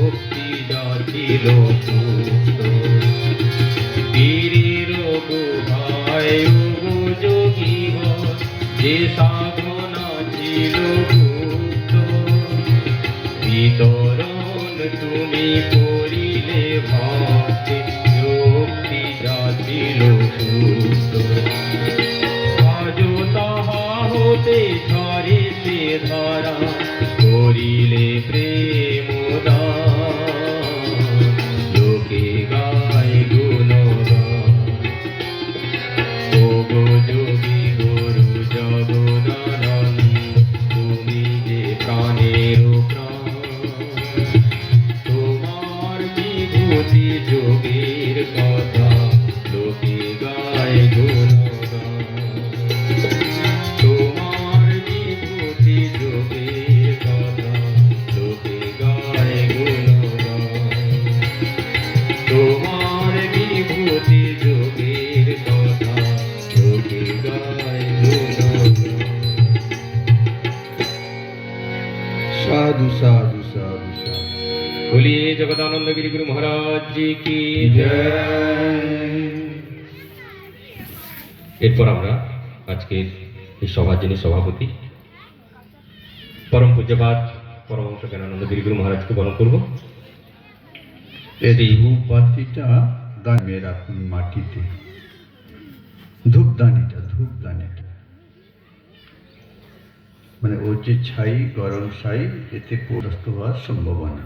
ভক্তি যাচিল সুস্থ। পীরের গুহায় যোগী যে সাধনা ছিল গুপ্ত, বিতরণ তুমি করিলে ভক্তি ভক্তি যাচিল সুস্থ। আজ তাহা হতে ঝরে সে ধারা করিলে প্রেম দান, লোকে গায় গুণগান। ওগো যোগী গুরু জগদানন্দ, তুমি যে প্রাণের প্রাণ, তোমার বিভূতি যোগের কথা লোকে গায় গুণগান। তোমার বিভূতি যোগের কথা লোকে গায় গুণগান। তোমার বিভূতি যোগের কথা লোকে গায় গুণগান। साधु साधु साधु साधु। बोलिए जगदानंद गिरी गुरु महाराज जी की जय। এরপর আমরা আজকের এই সভার যিনি সভাপতি পরম পূজ্যপাদ পরমহংস জ্ঞানানন্দ গিরি গুরু মহারাজকে বরণ করব। এই ধূপবাতিটা দামে রাখুন মাটিতে, ধূপদানিটা মানে ওর যে ছাই, গরম ছাই, এতে পরস্ত হওয়ার সম্ভাবনা।